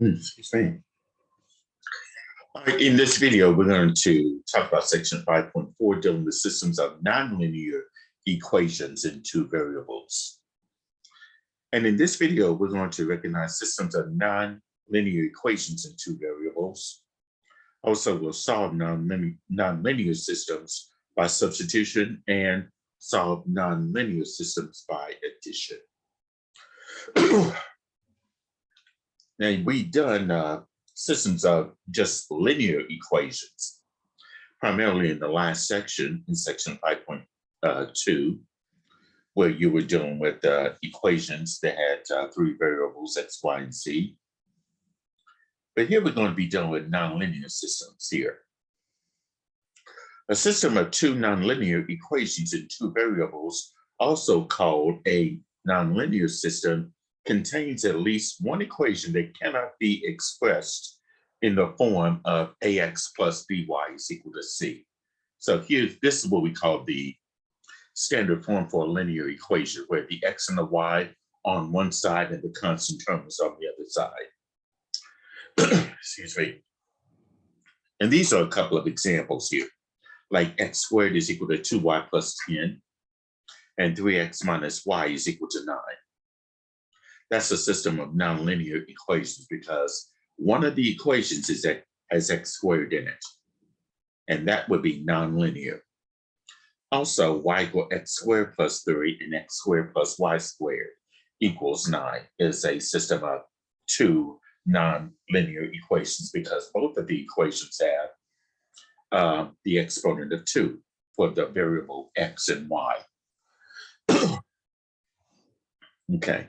Excuse me. All right, in this video, we're going to talk about section 5.4, dealing with systems of nonlinear equations in two variables. And in this video, we're going to recognize systems of nonlinear equations in two variables. Also, we'll solve nonlinear systems by substitution and solve nonlinear systems by addition. Now, we've done systems of just linear equations, primarily in the last section, in section 5.2, where you were dealing with equations that had three variables, x, y, and z. But here we're going to be dealing with nonlinear systems here. A system of two nonlinear equations in two variables, also called a nonlinear system, contains at least one equation that cannot be expressed in the form of ax plus by is equal to c. So this is what we call the standard form for a linear equation, where the x and the y on one side and the constant term is on the other side. Excuse me. And these are a couple of examples here, like x squared is equal to 2y plus 10, and 3x minus y is equal to 9. That's a system of nonlinear equations because one of the equations has x squared in it, and that would be nonlinear. Also, y equals x squared plus 3 and x squared plus y squared equals 9 is a system of two nonlinear equations because both of the equations have the exponent of 2 for the variable x and y. Okay.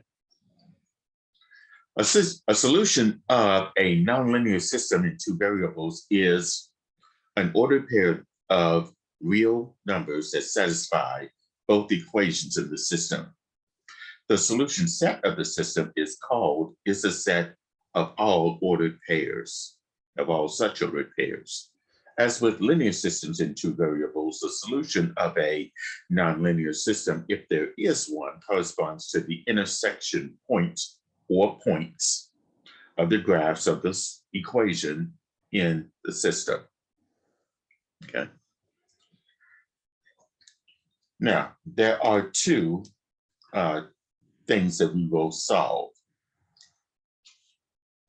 A solution of a nonlinear system in two variables is an ordered pair of real numbers that satisfy both equations in the system. The solution set of the system is a set of all ordered pairs, of all such ordered pairs. As with linear systems in two variables, the solution of a nonlinear system, if there is one, corresponds to the intersection point or points of the graphs of this equation in the system. Okay. Now, there are two things that we will solve,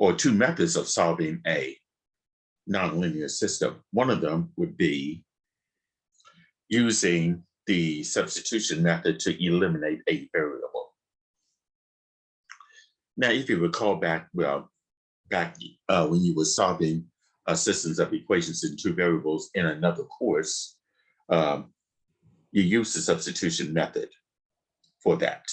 or two methods of solving a nonlinear system. One of them would be using the substitution method to eliminate a variable. Now, if you recall back when you were solving systems of equations in two variables in another course, you use the substitution method for that.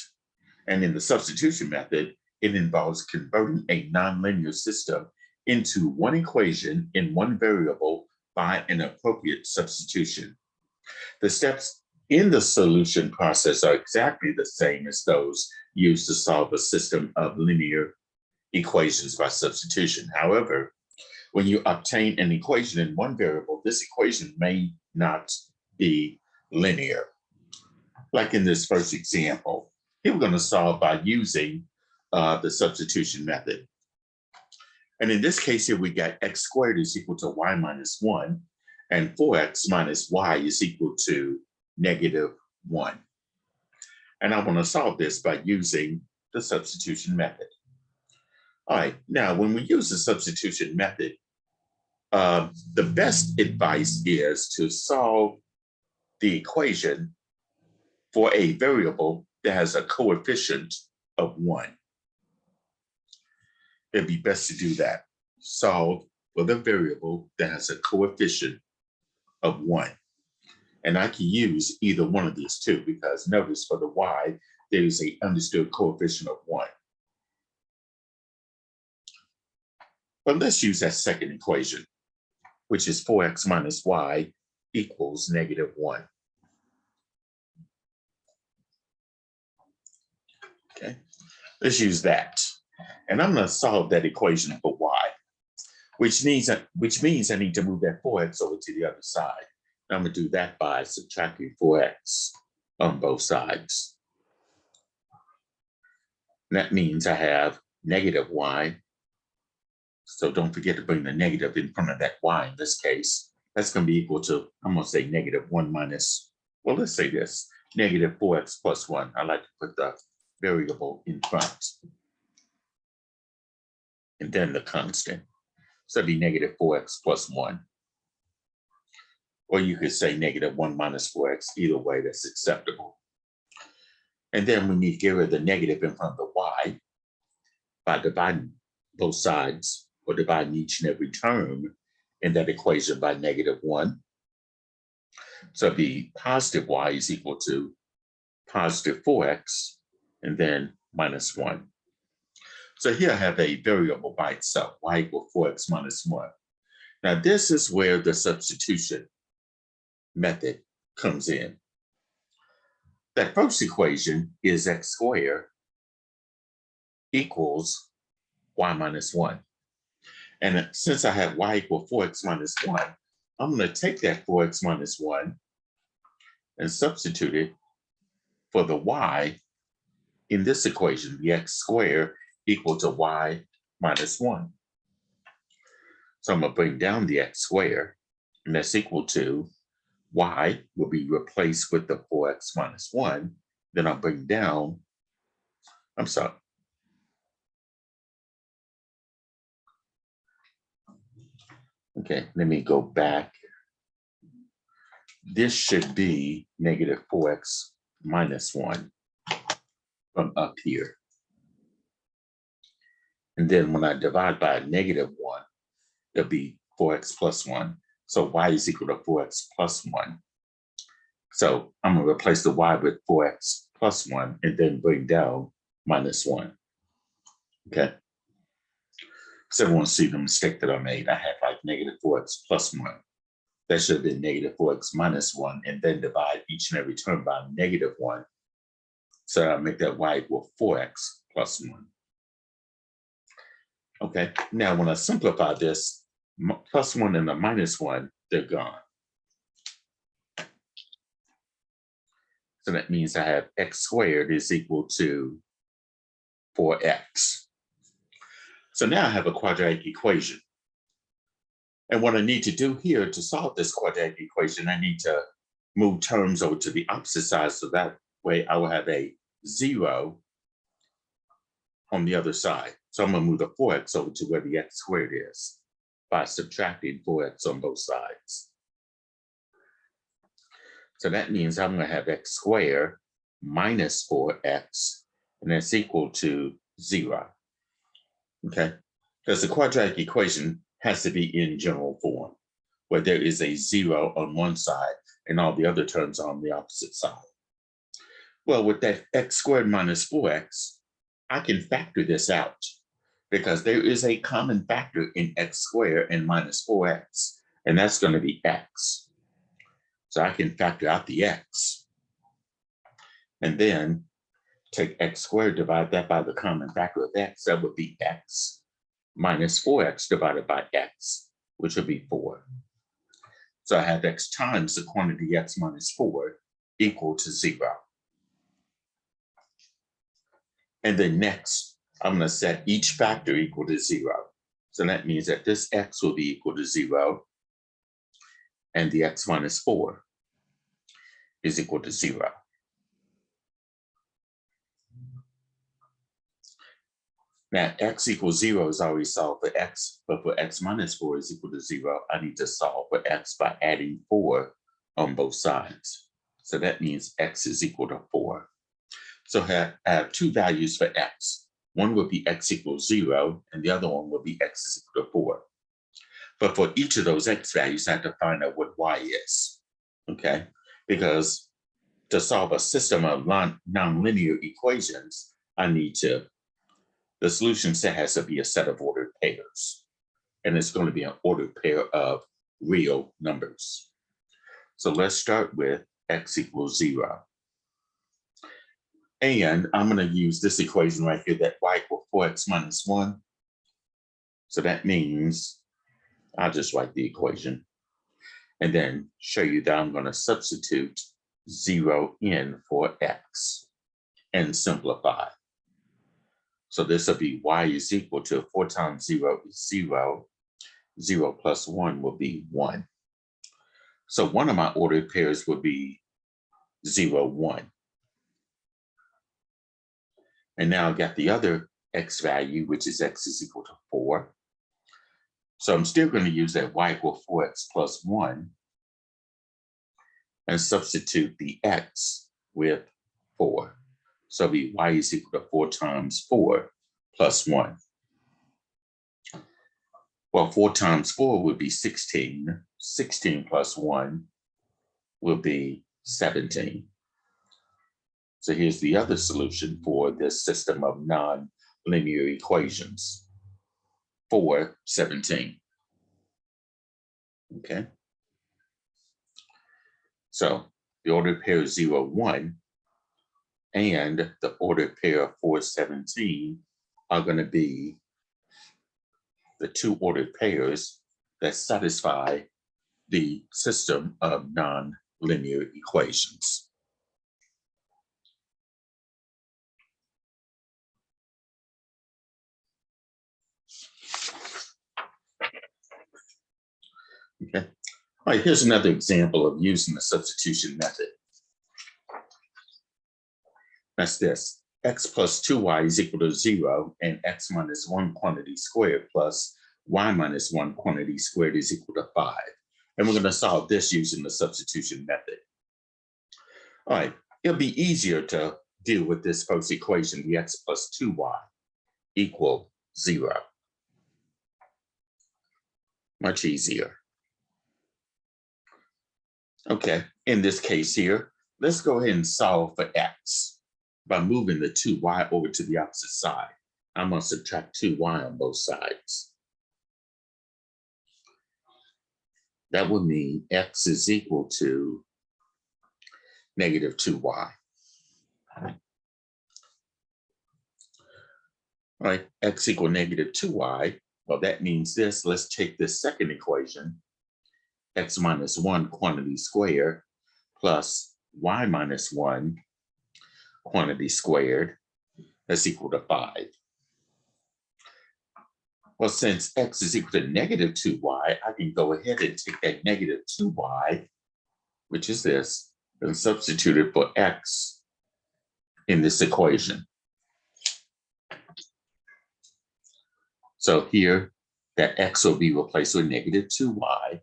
And in the substitution method, it involves converting a nonlinear system into one equation in one variable by an appropriate substitution. The steps in the solution process are exactly the same as those used to solve a system of linear equations by substitution. However, when you obtain an equation in one variable, this equation may not be linear. Like in this first example, here we're going to solve by using the substitution method. And in this case here, we got x squared is equal to y minus 1, and 4x minus y is equal to negative 1. And I want to solve this by using the substitution method. All right, now when we use the substitution method, the best advice is to solve the equation for a variable that has a coefficient of 1. It'd be best to do that. Solve for the variable that has a coefficient of 1. And I can use either one of these two because notice for the y, there's an understood coefficient of 1. But let's use that second equation, which is 4x minus y equals negative 1. Okay, let's use that. And I'm going to solve that equation for y, which means I need to move that 4x over to the other side. I'm going to do that by subtracting 4x on both sides. And that means I have negative y So don't forget to bring the negative in front of that y in this case. That's going to be equal to, I'm going to say -1 minus, well, let's say this, -4x plus 1. I like to put the variable in front. And then the constant. So it'd be -4x plus 1. Or you could say -1 minus 4x. Either way, that's acceptable. And then we need to get rid of the negative in front of the y by dividing both sides, or dividing each and every term in that equation by -1. So it'd be positive y is equal to positive 4x and then -1. So here I have a variable by itself, y equal 4x minus 1. Now this is where the substitution method comes in. That first equation is x squared equals y minus 1. And since I have y equal 4x minus 1, I'm going to take that 4x minus 1 and substitute it for the y in this equation, the x squared equal to y minus 1. So I'm going to bring down the x squared, and that's equal to y will be replaced with the 4x minus 1. Then I'll bring down, I'm sorry. Okay, let me go back. This should be -4x minus 1 from up here. And then when I divide by a -1, it'll be 4x plus 1. So y is equal to 4x plus 1. So I'm going to replace the y with 4x plus 1 and then bring down -1. Okay. So everyone see the mistake that I made. I had like -4x plus 1. That should have been -4x minus 1 and then divide each and every term by -1. So I'll make that y equal 4x plus 1. Okay, now when I simplify this, plus 1 and the -1, they're gone. So that means I have x squared is equal to 4x. So now I have a quadratic equation. And what I need to do here to solve this quadratic equation, I need to move terms over to the opposite side, so that way I will have a 0 on the other side. So I'm going to move the 4x over to where the x squared is by subtracting 4x on both sides. So that means I'm going to have x squared minus 4x, and that's equal to 0. Okay, because the quadratic equation has to be in general form, where there is a 0 on one side and all the other terms are on the opposite side. Well, with that x squared minus 4x, I can factor this out because there is a common factor in x squared and minus 4x, and that's going to be x. So I can factor out the x and then take x squared, divide that by the common factor of x, that would be x minus 4x divided by x, which would be 4. So I have x times the quantity x minus 4 equal to 0. And then next, I'm going to set each factor equal to 0. So that means that this x will be equal to 0, and the x minus 4 is equal to 0. Now, x equals 0 is already solved for x, but for x minus 4 is equal to 0, I need to solve for x by adding 4 on both sides. So that means x is equal to 4. So I have two values for x. One would be x equals 0, and the other one would be x is equal to 4. But for each of those x values, I have to find out what y is, okay? Because to solve a system of nonlinear equations, the solution set has to be a set of ordered pairs. And it's going to be an ordered pair of real numbers. So let's start with x equals 0. And I'm going to use this equation right here, that y equals 4x minus 1. So that means I'll just write the equation and then show you that I'm going to substitute 0 in for x and simplify. So this will be y is equal to 4 times 0 is 0. 0 plus 1 will be 1. So one of my ordered pairs would be 0, 1. And now I got the other x value, which is x is equal to 4. So I'm still going to use that y equal 4x plus 1 and substitute the x with 4. So it'll be y is equal to 4 times 4 plus 1. Well, 4 times 4 would be 16. 16 plus 1 will be 17. So here's the other solution for this system of nonlinear equations. 4, 17. Okay. So the ordered pair of 0, 1 and the ordered pair of 4, 17 are going to be the two ordered pairs that satisfy the system of nonlinear equations. Okay. All right, here's another example of using the substitution method. That's this. X plus 2y is equal to 0, and x minus 1 quantity squared plus y minus 1 quantity squared is equal to 5. And we're going to solve this using the substitution method. All right, it'll be easier to deal with this first equation, the x plus 2y equal 0. Much easier. Okay, in this case here, let's go ahead and solve for x by moving the 2y over to the opposite side. I'm going to subtract 2y on both sides. That would mean x is equal to negative 2y. All right, x equal negative 2y. Well, that means this. Let's take this second equation, x minus 1 quantity squared plus y minus 1 quantity squared, that's equal to 5. Well, since x is equal to negative 2y, I can go ahead and take that negative 2y, which is this, and substitute it for x in this equation. So here, that x will be replaced with negative 2y,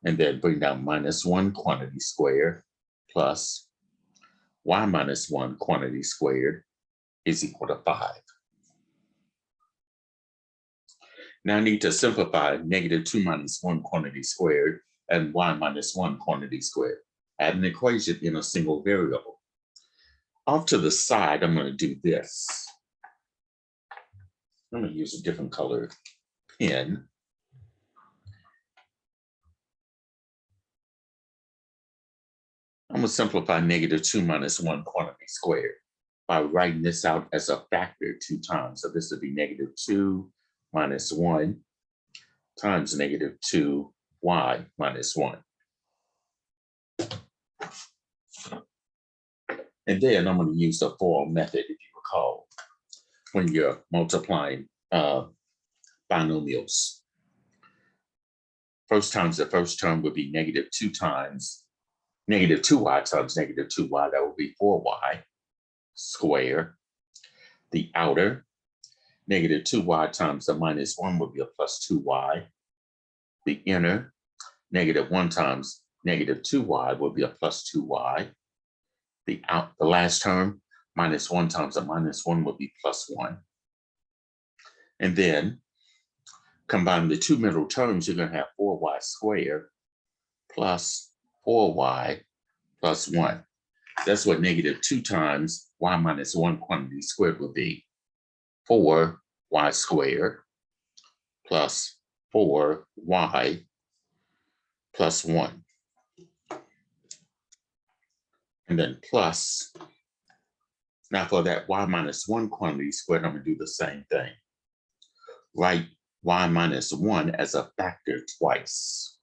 and then bring down minus 1 quantity squared plus y minus 1 quantity squared is equal to 5. Now I need to simplify negative 2 minus 1 quantity squared and y minus 1 quantity squared. Add an equation in a single variable. Off to the side, I'm going to do this. I'm going to use a different colored pen. I'm going to simplify negative 2 minus 1 quantity squared by writing this out as a factor 2 times. So this would be negative 2 minus 1 times negative 2y minus 1. And then I'm going to use the FOIL method, if you recall, when you're multiplying binomials. First times the first term would be negative 2 times negative 2y times negative 2y. That would be 4y squared. The outer, negative 2y times the minus 1 would be a plus 2y. The inner, negative 1 times negative 2y would be a plus 2y. The last term, minus 1 times a minus 1 would be plus 1. And then combine the two middle terms, you're going to have 4y squared plus 4y plus 1. That's what negative 2 times y minus 1 quantity squared would be. 4y squared plus 4y plus 1. And then plus, now for that y minus 1 quantity squared, I'm going to do the same thing. Write y minus 1 as a factor twice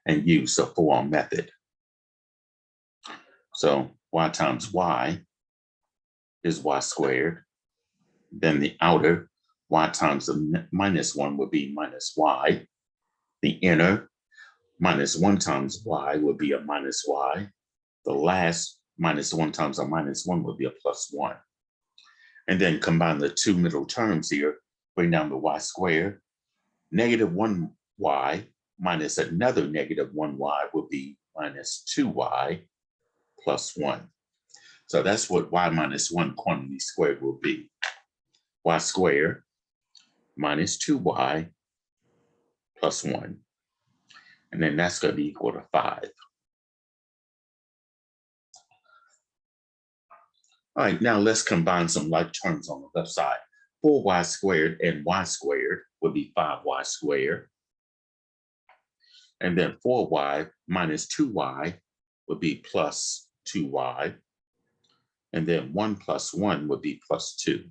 and use the FOIL method. So y times y is y squared Then the outer, y times the minus 1 would be minus y. The inner, minus 1 times y would be a minus y. The last, minus 1 times a minus 1 would be a plus 1. And then combine the two middle terms here, bring down the y squared. Negative 1y minus another negative 1y would be minus 2y plus 1. So that's what y minus 1 quantity squared will be. Y squared minus 2y plus 1. And then that's going to be equal to 5. All right, now let's combine some like terms on the left side. 4y squared and y squared would be 5y squared. And then 4y minus 2y would be plus 2y. And then 1 plus 1 would be plus 2. And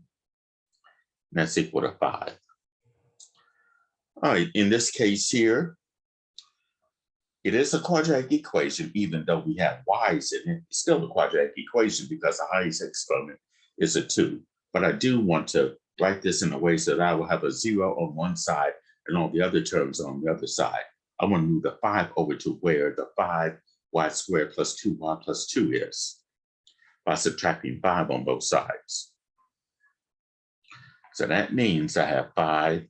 that's equal to 5. All right, in this case here, it is a quadratic equation, even though we have y's in it. It's still a quadratic equation because the highest exponent is a 2. But I do want to write this in a way so that I will have a 0 on one side and all the other terms on the other side. I want to move the 5 over to where the 5y squared plus 2y plus 2 is by subtracting 5 on both sides. So that means I have 5y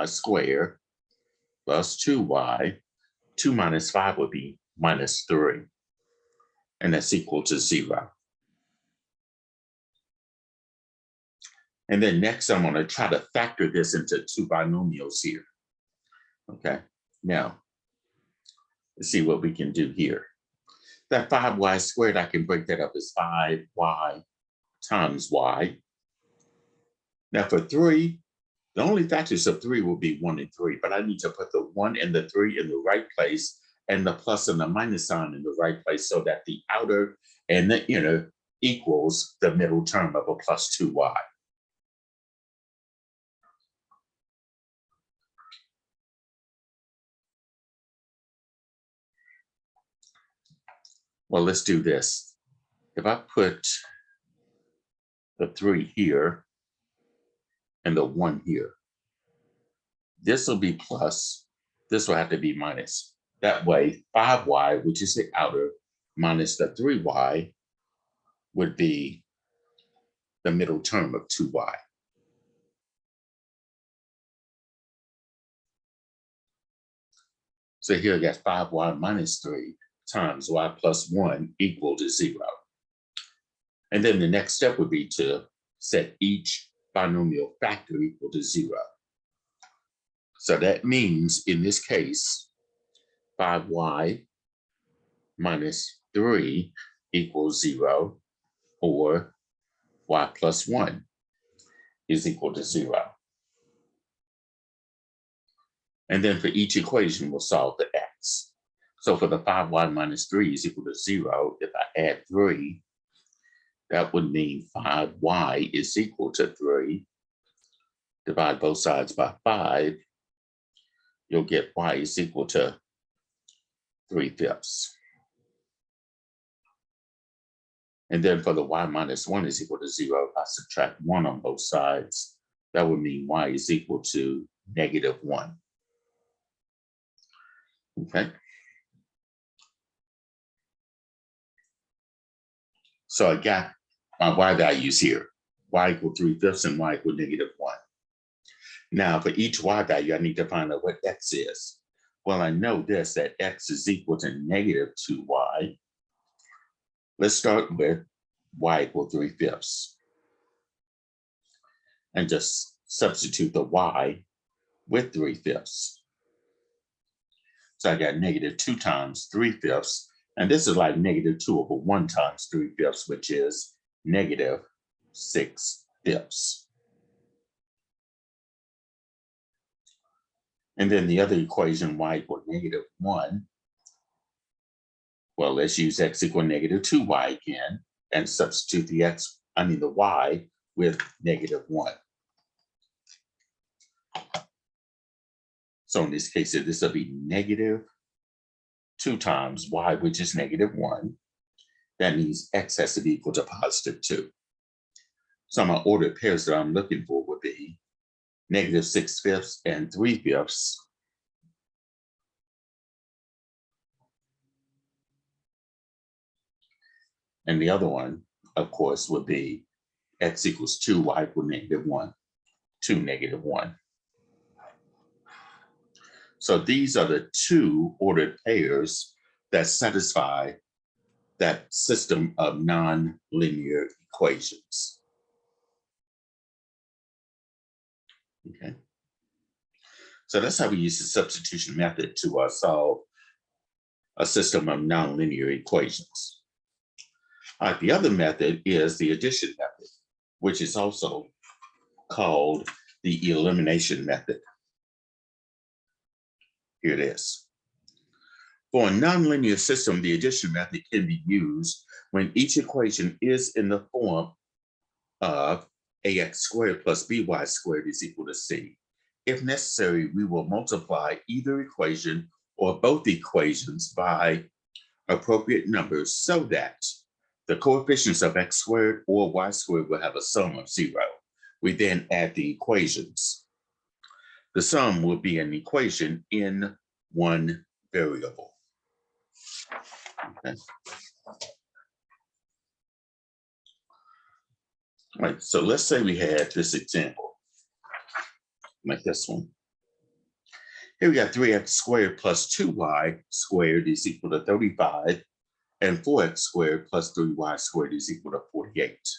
squared plus 2y. 2 minus 5 would be minus 3. And that's equal to 0. And then next, I'm going to try to factor this into two binomials here. Okay, now, let's see what we can do here. That 5y squared, I can break that up as 5y times y. Now for 3, the only factors of 3 will be 1 and 3, but I need to put the 1 and the 3 in the right place and the plus and the minus sign in the right place so that the outer and the inner equals the middle term of a plus 2y. Well, let's do this. If I put the 3 here and the 1 here, this will be plus, this will have to be minus. That way, 5y, which is the outer, minus the 3y would be the middle term of 2y. So here I got 5y minus 3 times y plus 1 equal to 0. And then the next step would be to set each binomial factor equal to 0. So that means in this case, 5y minus 3 equals 0, or y plus 1 is equal to 0. And then for each equation, we'll solve the x. So for the 5y minus 3 is equal to 0, if I add 3, that would mean 5y is equal to 3. Divide both sides by 5, you'll get y is equal to 3/5. And then for the y minus 1 is equal to 0, if I subtract 1 on both sides, that would mean y is equal to -1. Okay. So I got my y values here. Y equal 3/5 and y equal -1. Now for each y value, I need to find out what x is. Well, I know this, that x is equal to -2y. Let's start with y equal 3/5. And just substitute the y with 3/5. So I got -2 times 3/5. And this is like -2/1 times 3/5, which is -6/5. And then the other equation, y equal -1. Well, let's use x equal -2y again and substitute the the y with -1. So in this case, this will be -2 times y, which is -1. That means x has to be equal to +2. So my ordered pairs that I'm looking for would be -6/5 and 3/5. And the other one, of course, would be x equals 2, y equals -1, 2, -1. So these are the two ordered pairs that satisfy that system of nonlinear equations. Okay. So that's how we use the substitution method to solve a system of nonlinear equations. All right, the other method is the addition method, which is also called the elimination method. Here it is. For a nonlinear system, the addition method can be used when each equation is in the form of ax squared plus by squared is equal to c. If necessary, we will multiply either equation or both equations by appropriate numbers so that the coefficients of x squared or y squared will have a sum of 0. We then add the equations. The sum will be an equation in one variable. Okay. All right, so let's say we had this example, like this one. Here we got 3x squared plus 2y squared is equal to 35, and 4x squared plus 3y squared is equal to 48.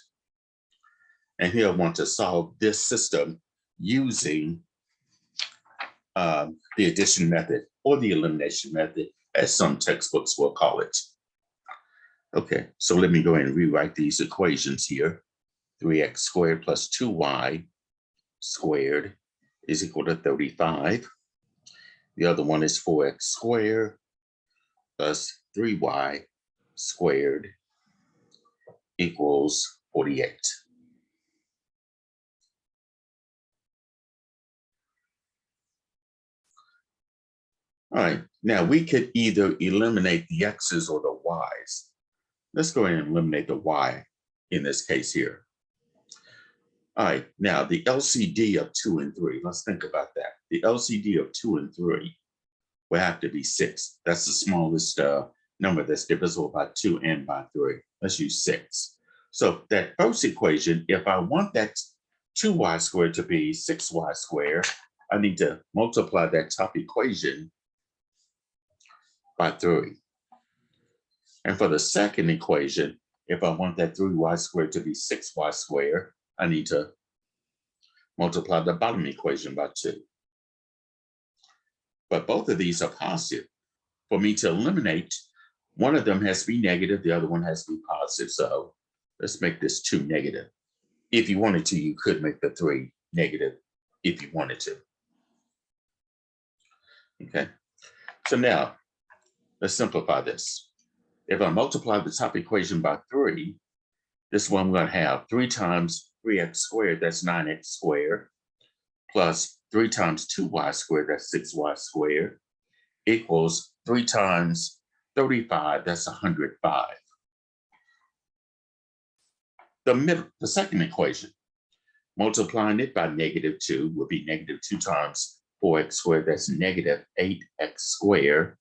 And here I want to solve this system using the addition method or the elimination method, as some textbooks will call it. Okay, so let me go ahead and rewrite these equations here. 3x squared plus 2y squared is equal to 35. The other one is 4x squared plus 3y squared equals 48. All right, now we could either eliminate the x's or the y's. Let's go ahead and eliminate the y in this case here. All right, now the LCD of 2 and 3, let's think about that. The LCD of 2 and 3 will have to be 6. That's the smallest number that's divisible by 2 and by 3. Let's use 6. So that first equation, if I want that 2y squared to be 6y squared, I need to multiply that top equation by 3. And for the second equation, if I want that 3y squared to be 6y squared, I need to multiply the bottom equation by 2. But both of these are positive. For me to eliminate, one of them has to be negative, the other one has to be positive. So let's make this 2 negative. If you wanted to, you could make the 3 negative if you wanted to. Okay, so now let's simplify this. If I multiply the top equation by 3, this one I'm going to have 3 times 3x squared, that's 9x squared, plus 3 times 2y squared, that's 6y squared, equals 3 times 35, that's 105. The second equation, multiplying it by -2 would be -2 times 4x squared, that's -8x squared.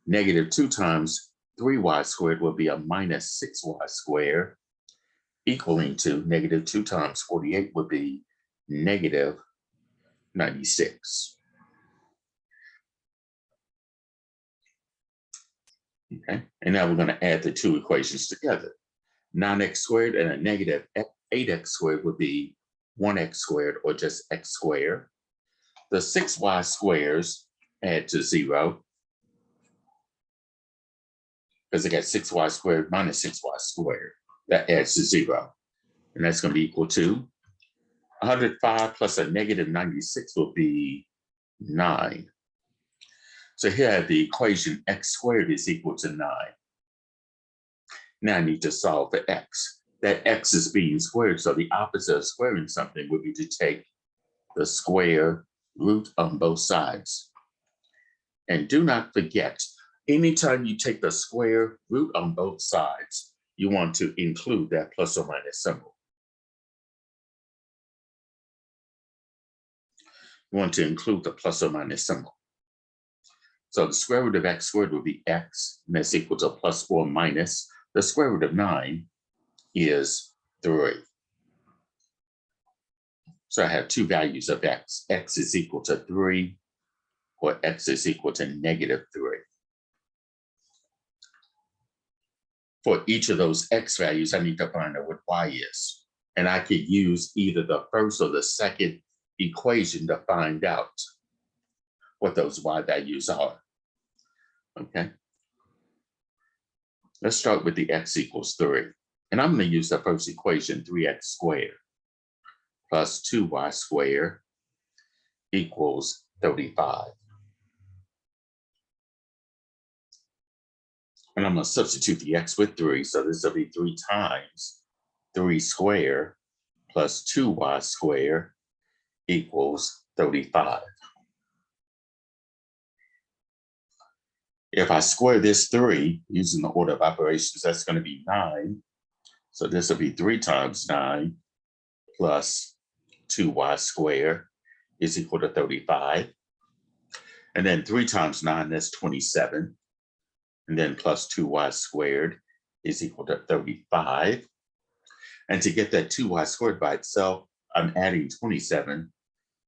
-2 times 3y squared will be a -6y squared, equaling to -2 times 48 would be -96. Okay, and now we're going to add the two equations together. 9x squared and a -8x squared would be 1x squared or just x squared. The 6y squares add to 0 because I got 6y squared minus 6y squared. That adds to 0. And that's going to be equal to 105 plus a -96 will be 9. So here I have the equation x squared is equal to 9. Now I need to solve for x. That x is being squared, so the opposite of squaring something would be to take the square root on both sides. And do not forget, anytime you take the square root on both sides, you want to include that plus or minus symbol. we want to include the plus or minus symbol. So the square root of x squared will be x, and that's equal to plus or minus. The square root of 9 is 3. So I have two values of x. X is equal to 3, or x is equal to negative 3. For each of those x values, I need to find out what y is. And I could use either the first or the second equation to find out what those y values are. Okay. Let's start with the x equals 3. And I'm going to use the first equation, 3x squared plus 2y squared equals 35. And I'm going to substitute the x with 3. So this will be 3 times 3 squared plus 2y squared equals 35. If I square this 3 using the order of operations, that's going to be 9. So this will be 3 times 9 plus 2y squared is equal to 35. And then 3 times 9, that's 27. And then plus 2y squared is equal to 35. And to get that 2y squared by itself, I'm adding 27.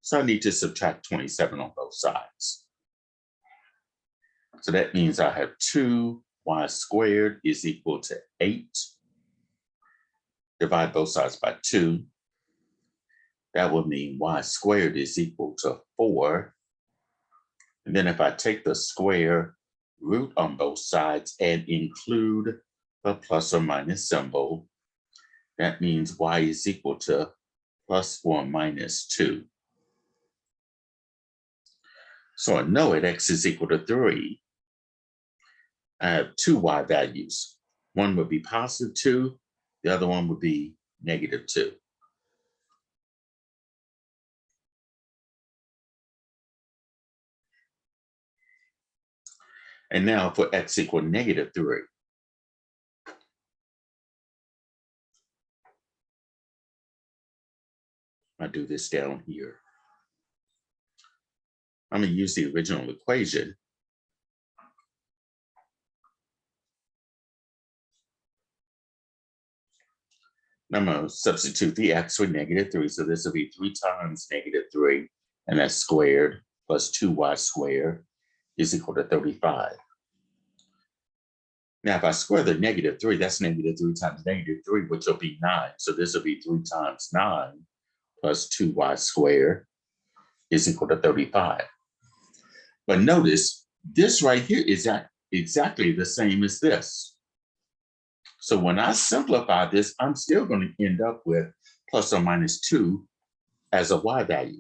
So I need to subtract 27 on both sides. So that means I have 2y squared is equal to 8. Divide both sides by 2. That would mean y squared is equal to 4. And then if I take the square root on both sides and include the plus or minus symbol, that means y is equal to plus or minus 2. So I know at x is equal to 3, I have two y values. One would be positive 2, the other one would be negative 2. And now for x equal negative 3. I do this down here. I'm going to use the original equation. I'm going to substitute the x with negative 3. So this will be 3 times negative 3, and that's squared plus 2y squared is equal to 35. Now, if I square the negative 3, that's negative 3 times negative 3, which will be 9. So this will be 3 times 9 plus 2y squared is equal to 35. But notice, this right here is exactly the same as this. So when I simplify this, I'm still going to end up with plus or minus 2 as a y value.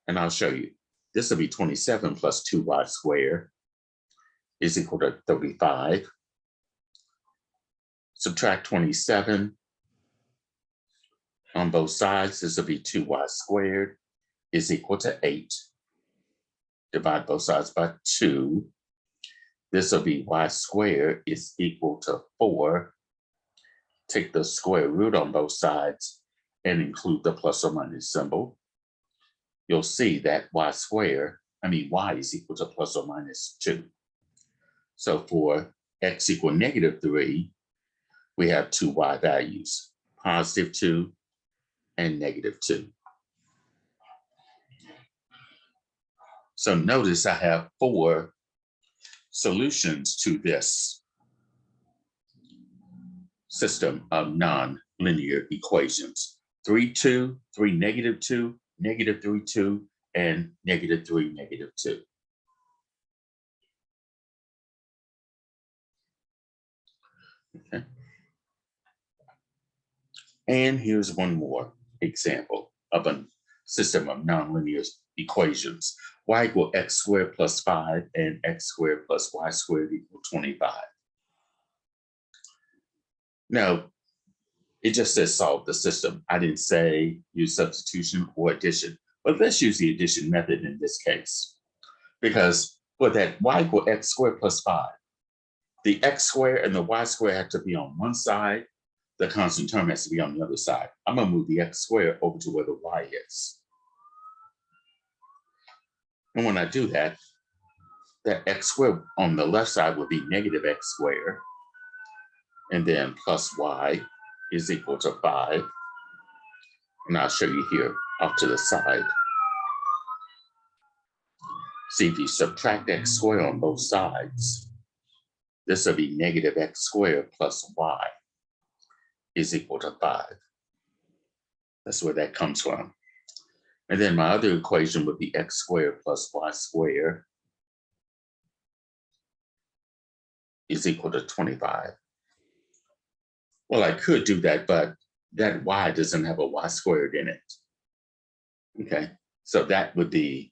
And I'll show you. This will be 27 plus 2y squared is equal to 35. Subtract 27 on both sides. This will be 2y squared is equal to 8. Divide both sides by 2. This will be y squared is equal to 4. Take the square root on both sides and include the plus or minus symbol. You'll see that y is equal to plus or minus 2. So for x equal negative 3, we have two y values, positive 2 and negative 2. So notice I have 4 solutions to this system of nonlinear equations. 3, 2, 3, negative 2, negative 3, 2, and negative 3, negative 2. Okay. And here's one more example of a system of nonlinear equations. Y equal x squared plus 5 and x squared plus y squared equal 25. Now, it just says solve the system. I didn't say use substitution or addition, but let's use the addition method in this case. Because for that y equal x squared plus 5, the x squared and the y squared have to be on one side. The constant term has to be on the other side. I'm going to move the x squared over to where the y is. And when I do that, that x squared on the left side will be negative x squared. And then plus y is equal to 5. And I'll show you here off to the side. See, if you subtract x squared on both sides, this will be negative x squared plus y is equal to 5. That's where that comes from. And then my other equation would be x squared plus y squared is equal to 25. Well, I could do that, but that y doesn't have a y squared in it. Okay, so that would be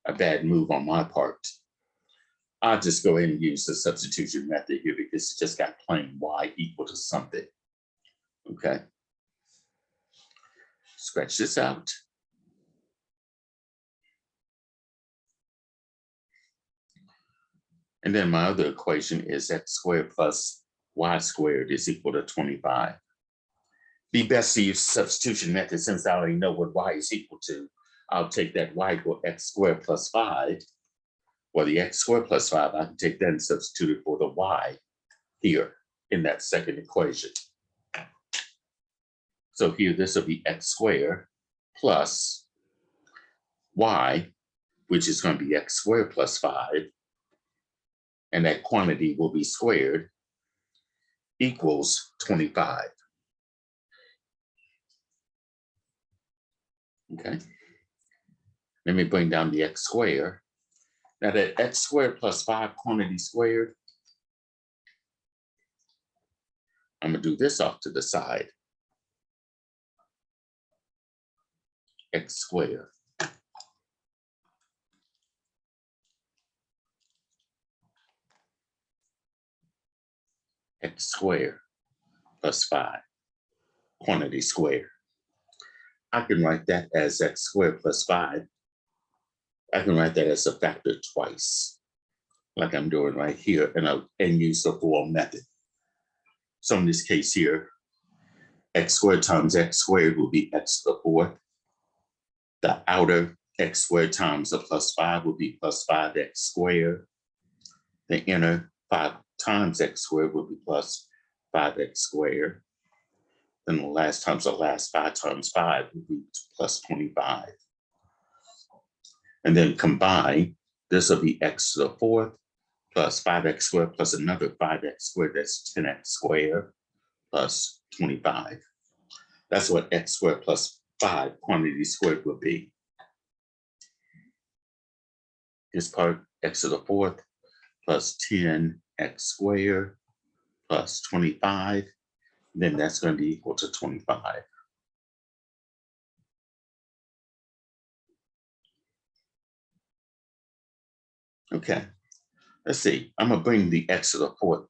a bad move on my part. I'll just go ahead and use the substitution method here because it just got plain y equal to something. Okay. Scratch this out. And then my other equation is x squared plus y squared is equal to 25. Be best to use substitution method since I already know what y is equal to. I'll take that y equal x squared plus 5. Well, the x squared plus 5, I can take that and substitute it for the y here in that second equation. So here, this will be x squared plus y, which is going to be x squared plus 5. And that quantity will be squared equals 25. Okay. Let me bring down the x squared. Now that x squared plus 5 quantity squared, I'm going to do this off to the side. X squared. X squared plus 5 quantity squared. I can write that as x squared plus 5. I can write that as a factor twice, like I'm doing right here, and use the FOIL method. So in this case here, x squared times x squared will be x to the 4th. The outer x squared times the plus 5 will be plus 5x squared. The inner 5 times x squared will be plus 5x squared. Then the last times the last 5 times 5 will be plus 25. And then combine, this will be x to the 4th plus 5x squared plus another 5x squared, that's 10x squared plus 25. That's what x squared plus 5 quantity squared will be. This part, x to the 4th plus 10x squared plus 25, then that's going to be equal to 25. Okay, let's see. I'm going to bring the x to the 4th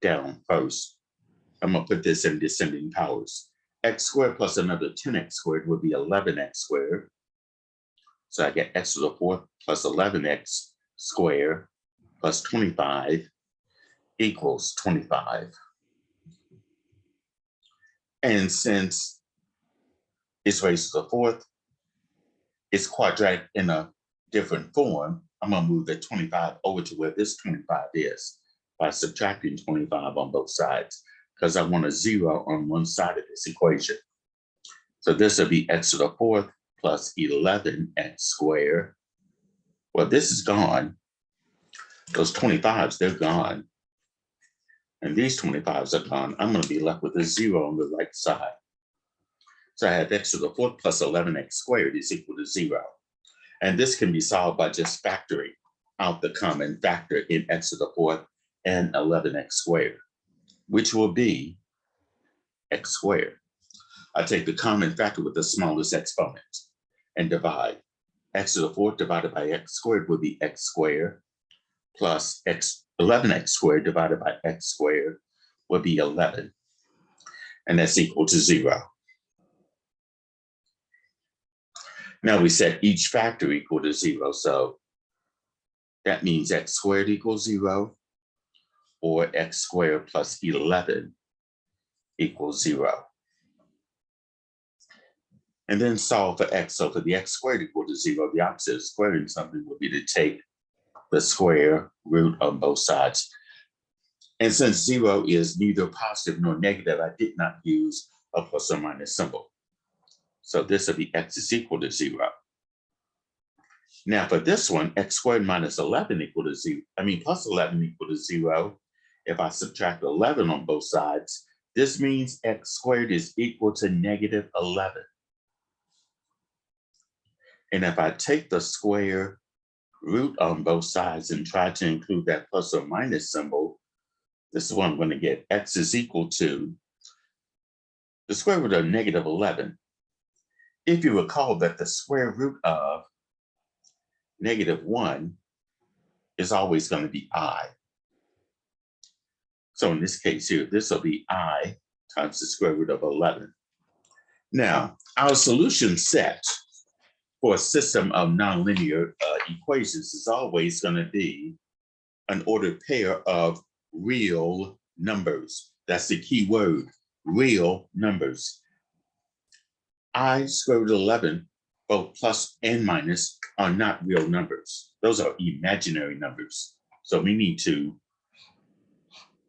down first. I'm going to put this in descending powers. X squared plus another 10x squared would be 11x squared. So I get x to the 4th plus 11x squared plus 25 equals 25. And since it's raised to the 4th, it's quadratic in a different form, I'm going to move the 25 over to where this 25 is by subtracting 25 on both sides, because I want a 0 on one side of this equation. So this will be x to the 4th plus 11x squared. Well, this is gone. Those 25s, they're gone. And these 25s are gone. I'm going to be left with a 0 on the right side. So I have x to the 4th plus 11x squared is equal to 0. And this can be solved by just factoring out the common factor in x to the 4th and 11x squared, which will be x squared. I take the common factor with the smallest exponent and divide. X to the 4th divided by x squared would be x squared plus 11x squared divided by x squared would be 11. And that's equal to 0. Now we set each factor equal to 0. So that means x squared equals 0 or x squared plus 11 equals 0. and then solve for x. So for the x squared equal to 0, the opposite of squaring something would be to take the square root on both sides. And since 0 is neither positive nor negative, I did not use a plus or minus symbol. So this will be x is equal to 0. Now for this one, x squared minus 11 equal to 0, plus 11 equal to 0. If I subtract 11 on both sides, this means x squared is equal to negative 11. And if I take the square root on both sides and try to include that plus or minus symbol, this is what I'm going to get. X is equal to the square root of negative 11. If you recall that the square root of negative 1 is always going to be I. So in this case here, this will be I times the square root of 11. Now, our solution set for a system of nonlinear equations is always going to be an ordered pair of real numbers. That's the key word, real numbers. I square root of 11, both plus and minus, are not real numbers. Those are imaginary numbers. So we need to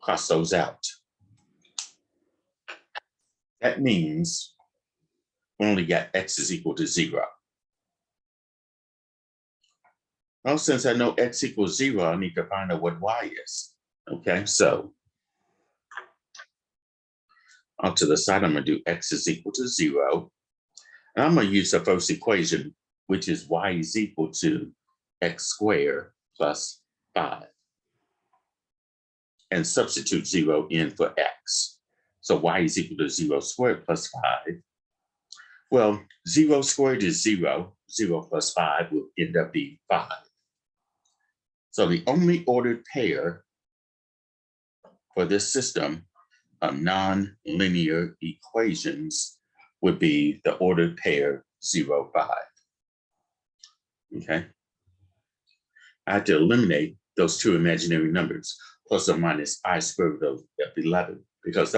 cross those out. That means we only got x is equal to 0. Well, since I know x equals 0, I need to find out what y is. Okay, so out to the side, I'm going to do x is equal to 0. And I'm going to use the first equation, which is y is equal to x squared plus 5. And substitute 0 in for x. So y is equal to 0 squared plus 5. Well, 0 squared is 0. 0 plus 5 will end up being 5. So the only ordered pair for this system of nonlinear equations would be the ordered pair 0, 5. Okay. I had to eliminate those two imaginary numbers, plus or minus I squared root of 11, because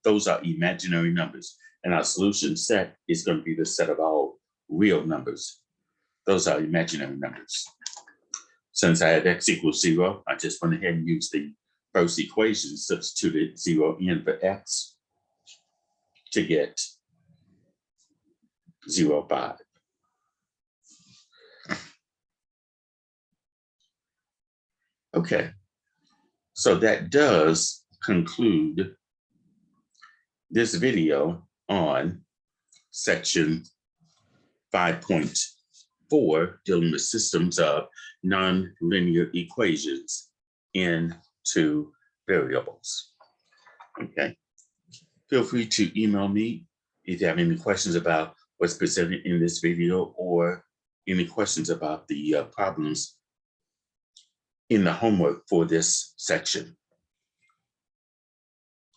those are imaginary numbers. And our solution set is going to be the set of all real numbers. Those are imaginary numbers. Since I had x equals 0, I just went ahead and used the first equation, substituted 0 in for x to get 0, 5. Okay, so that does conclude this video on section 5.4, dealing with systems of nonlinear equations in two variables. Okay, feel free to email me if you have any questions about what's presented in this video or any questions about the problems in the homework for this section.